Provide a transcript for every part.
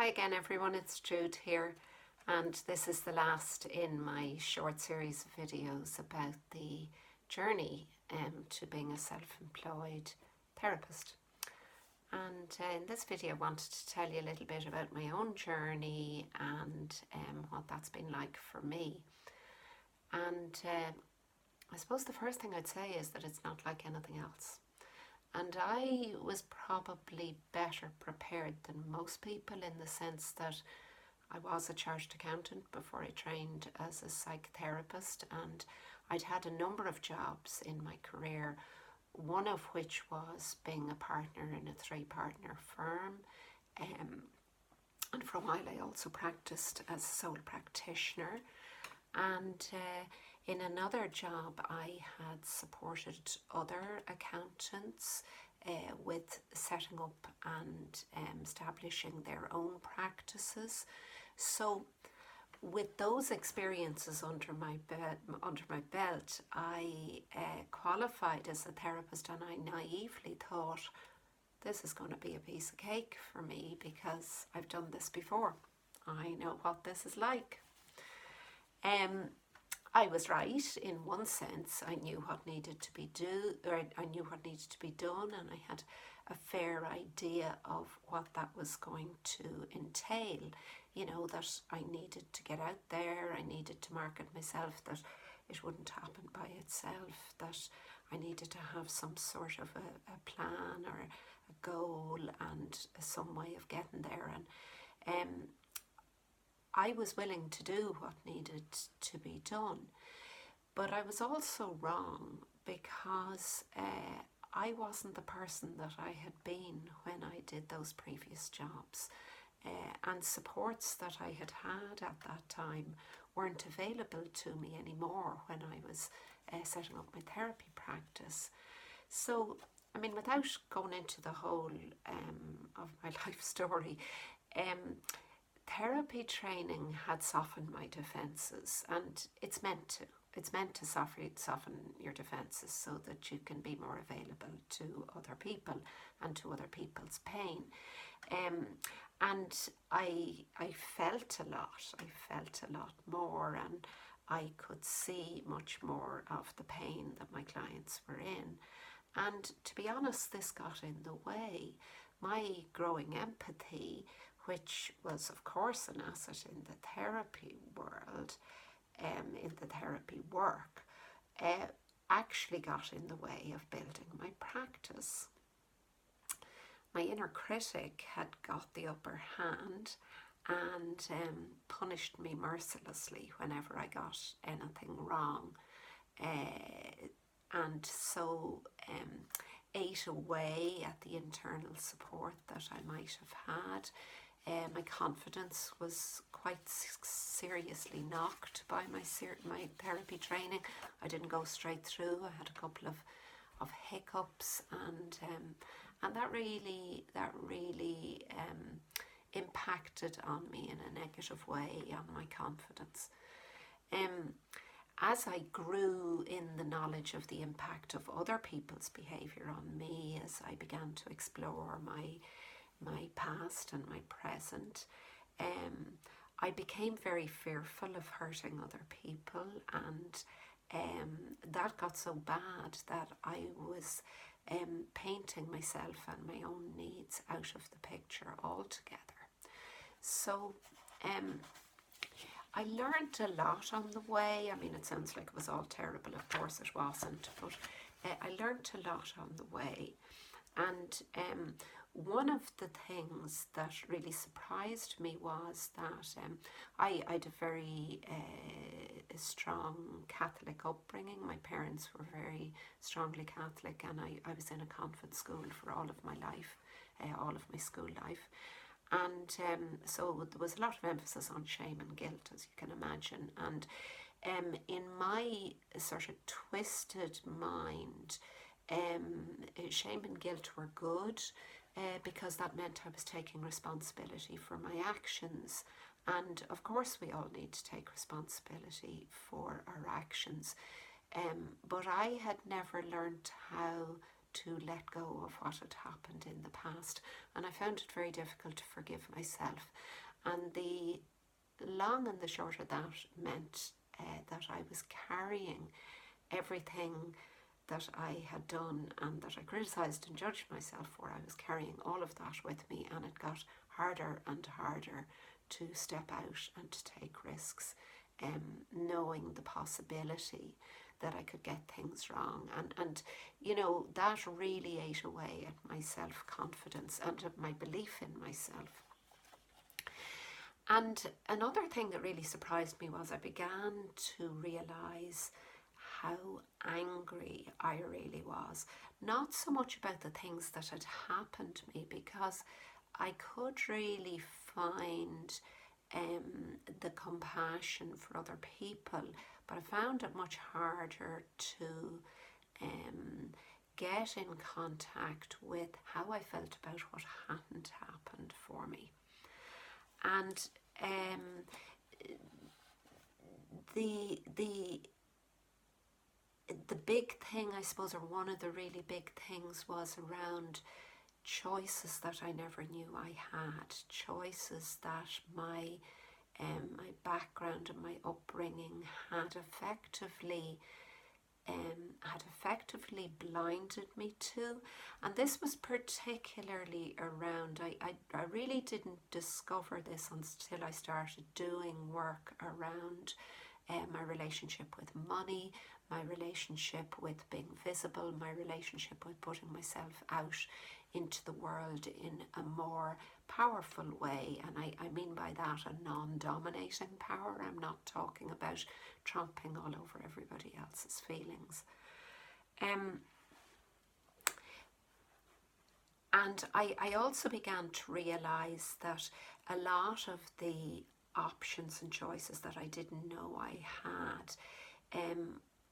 Hi again everyone, it's Jude here, and this is the last in my short series of videos about the journey to being a self-employed therapist. And in this video I wanted to tell you a little bit about my own journey and what that's been like for me. And I suppose the first thing I'd say is that it's not like anything else. And I was probably better prepared than most people in the sense that I was a chartered accountant before I trained as a psychotherapist, and I'd had a number of jobs in my career, one of which was being a partner in a 3-partner firm. And for a while I also practiced as a sole practitioner. And in another job, I had supported other accountants with setting up and establishing their own practices. So, with those experiences under my belt, I qualified as a therapist, and I naively thought this is going to be a piece of cake for me because I've done this before. I know what this is like. I was right in one sense. I knew what needed to be done, and I had a fair idea of what that was going to entail. You know, that I needed to get out there, I needed to market myself, that it wouldn't happen by itself, that I needed to have some sort of a plan or a goal and some way of getting there. And I was willing to do what needed to be done, but I was also wrong because I wasn't the person that I had been when I did those previous jobs, and supports that I had had at that time weren't available to me anymore when I was setting up my therapy practice. So, I mean, without going into the whole of my life story, therapy training had softened my defences, and it's meant to soften your defences so that you can be more available to other people and to other people's pain. And I felt a lot more, and I could see much more of the pain that my clients were in. And to be honest, this got in the way. My growing empathy, which was of course an asset in the therapy world, in the therapy work, actually got in the way of building my practice. My inner critic had got the upper hand and punished me mercilessly whenever I got anything wrong, and so ate away at the internal support that I might have had. My confidence was quite seriously knocked by my therapy training. I didn't go straight through. I had a couple of hiccups, and that really impacted on me in a negative way on my confidence. As I grew in the knowledge of the impact of other people's behaviour on me, as I began to explore my past and my present, I became very fearful of hurting other people, and that got so bad that I was painting myself and my own needs out of the picture altogether. So I learned a lot on the way. I mean, it sounds like it was all terrible. Of course it wasn't, but I learned a lot on the way. And one of the things that really surprised me was that I had a very strong Catholic upbringing. My parents were very strongly Catholic, and I was in a convent school for all of my life, all of my school life. And so there was a lot of emphasis on shame and guilt, as you can imagine. And in my sort of twisted mind, shame and guilt were good because that meant I was taking responsibility for my actions. And of course we all need to take responsibility for our actions. But I had never learned how to let go of what had happened in the past, and I found it very difficult to forgive myself. And the long and the short of that meant that I was carrying everything that I had done and that I criticised and judged myself for. I was carrying all of that with me, and it got harder and harder to step out and to take risks, knowing the possibility that I could get things wrong. And you know, that really ate away at my self-confidence and at my belief in myself. And another thing that really surprised me was I began to realise how angry I really was. Not so much about the things that had happened to me, because I could really find the compassion for other people, but I found it much harder to get in contact with how I felt about what hadn't happened for me. And the big thing, I suppose, or one of the really big things, was around choices that I never knew I had, choices that my background and my upbringing had effectively blinded me to. And this was particularly around, I really didn't discover this until I started doing work around my relationship with money, my relationship with being visible, my relationship with putting myself out into the world in a more powerful way. And I mean by that a non-dominating power. I'm not talking about tromping all over everybody else's feelings. And I also began to realise that a lot of the options and choices that I didn't know I had,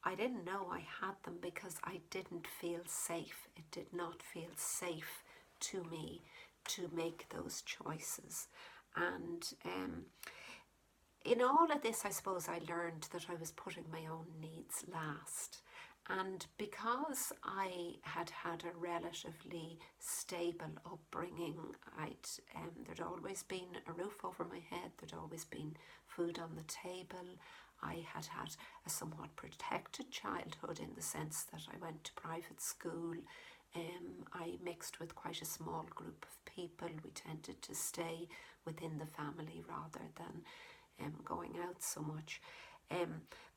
I didn't know I had them because I didn't feel safe. It did not feel safe to me to make those choices. And in all of this, I suppose I learned that I was putting my own needs last. And because I had had a relatively stable upbringing, there'd always been a roof over my head, there'd always been food on the table. I had had a somewhat protected childhood in the sense that I went to private school. I mixed with quite a small group of people. We tended to stay within the family rather than going out so much.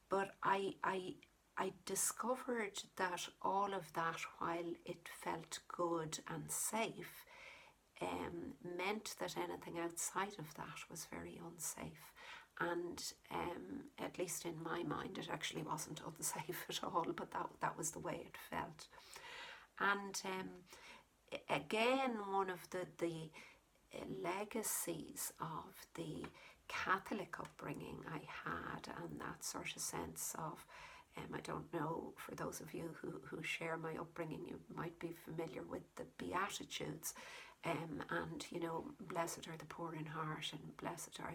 But I discovered that all of that, while it felt good and safe, meant that anything outside of that was very unsafe. And at least in my mind, it actually wasn't unsafe at all, but that was the way it felt. And again, one of the legacies of the Catholic upbringing I had, and that sort of sense of, I don't know, for those of you who share my upbringing, you might be familiar with the Beatitudes, and you know, blessed are the poor in heart, and blessed are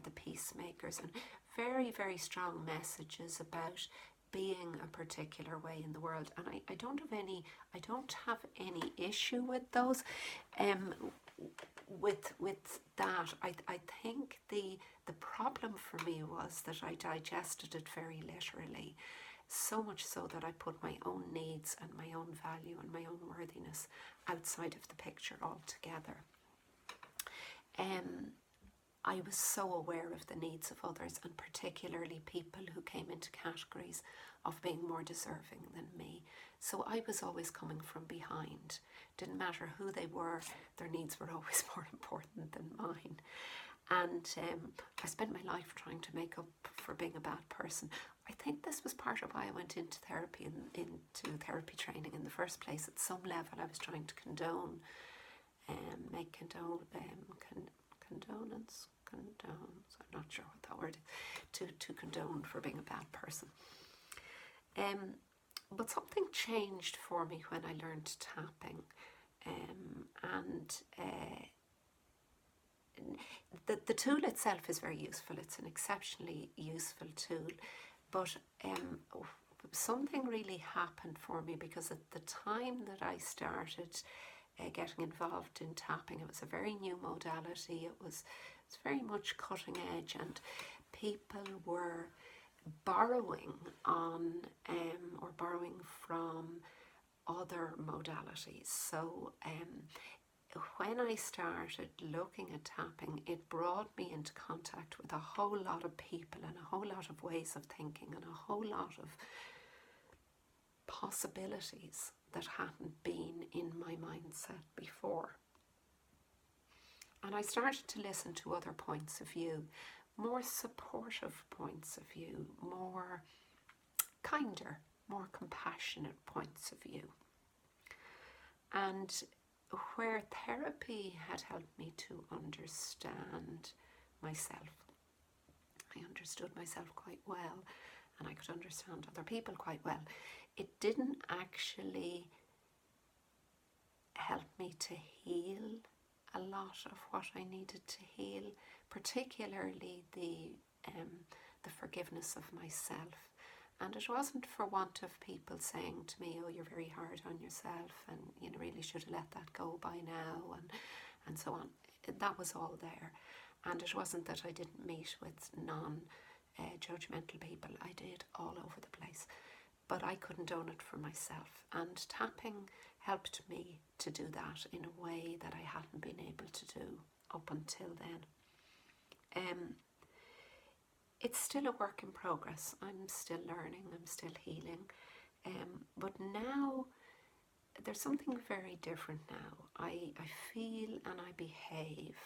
the peacemakers, and very, very strong messages about being a particular way in the world. And I don't have any issue with those. With that, I think the problem for me was that I digested it very literally, so much so that I put my own needs and my own value and my own worthiness outside of the picture altogether. I was so aware of the needs of others, and particularly people who came into categories of being more deserving than me. So I was always coming from behind. Didn't matter who they were, their needs were always more important than mine. And I spent my life trying to make up for being a bad person. I think this was part of why I went into therapy and into therapy training in the first place. At some level, I was trying to condone, I'm not sure what that word is, to condone for being a bad person. But something changed for me when I learned tapping, and the tool itself is very useful. It's an exceptionally useful tool, but something really happened for me, because at the time that I started getting involved in tapping, it was a very new modality. It was very much cutting edge, and people were borrowing on or borrowing from other modalities. So when I started looking at tapping, it brought me into contact with a whole lot of people and a whole lot of ways of thinking and a whole lot of possibilities that hadn't been in my mindset before. And I started to listen to other points of view, more supportive points of view, more kinder, more compassionate points of view. And where therapy had helped me to understand myself, I understood myself quite well, and I could understand other people quite well. It didn't actually help me to heal a lot of what I needed to heal, particularly the forgiveness of myself. And it wasn't for want of people saying to me, oh, you're very hard on yourself and you really should have let that go by now, and so on. That was all there. And it wasn't that I didn't meet with non-judgmental people. I did all over the place. But I couldn't own it for myself. And tapping helped me to do that in a way that I hadn't been able to do up until then. It's still a work in progress. I'm still learning, I'm still healing. But now, there's something very different now. I feel and I behave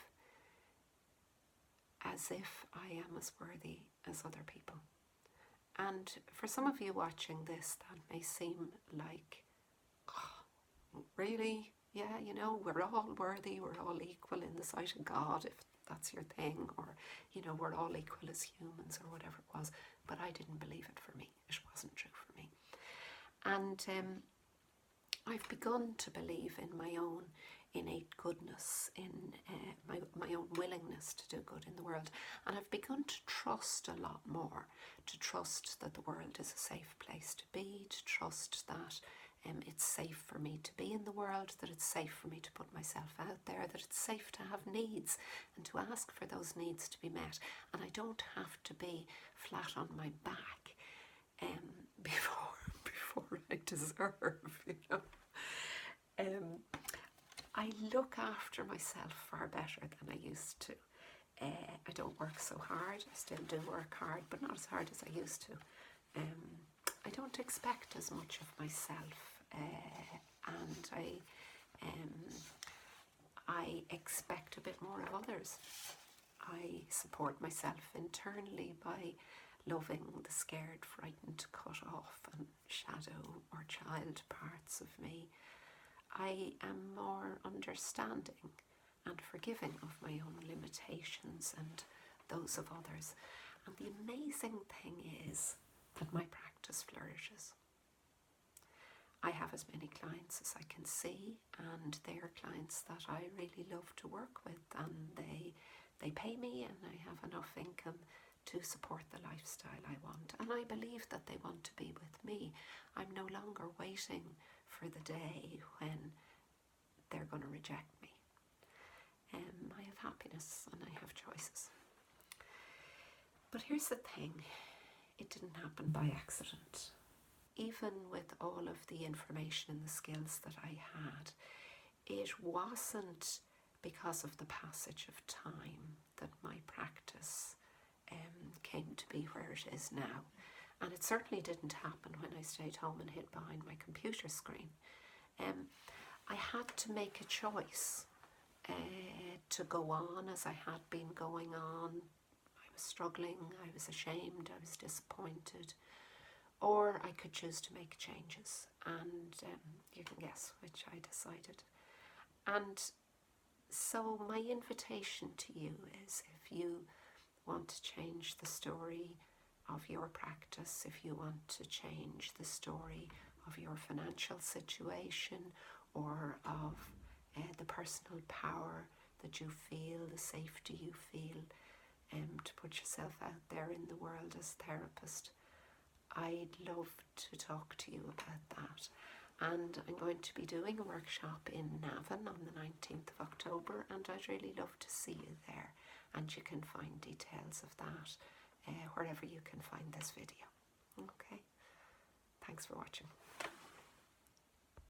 as if I am as worthy as other people. And for some of you watching this, that may seem like, oh, really? Yeah, we're all worthy, we're all equal in the sight of God, if that's your thing, or, we're all equal as humans, or whatever it was. But I didn't believe it for me. It wasn't true for me. And I've begun to believe in my own innate goodness, in my own willingness to do good in the world. And I've begun to trust a lot more, to trust that the world is a safe place to be, to trust that it's safe for me to be in the world, that it's safe for me to put myself out there, that it's safe to have needs and to ask for those needs to be met. And I don't have to be flat on my back before I deserve, I look after myself far better than I used to. I don't work so hard. I still do work hard, but not as hard as I used to. I don't expect as much of myself, and I expect a bit more of others. I support myself internally by loving the scared, frightened, cut off and shadow or child parts of me. I am more understanding and forgiving of my own limitations and those of others. And the amazing thing is that my practice flourishes. I have as many clients as I can see, and they are clients that I really love to work with, and they pay me, and I have enough income to support the lifestyle I want. And I believe that they want to be with me. I'm no longer waiting for the day when they're going to reject me. I have happiness and I have choices. But here's the thing, it didn't happen by accident. Even with all of the information and the skills that I had, it wasn't because of the passage of time that my practice came to be where it is now. And it certainly didn't happen when I stayed home and hid behind my computer screen. I had to make a choice to go on as I had been going on. I was struggling, I was ashamed, I was disappointed. Or I could choose to make changes, and you can guess which I decided. And so my invitation to you is, if you want to change the story of your practice, if you want to change the story of your financial situation, or of the personal power that you feel, the safety you feel, to put yourself out there in the world as a therapist, I'd love to talk to you about that. And I'm going to be doing a workshop in Navan on the 19th of October, and I'd really love to see you there. And you can find details of that wherever you can find this video. Okay, thanks for watching.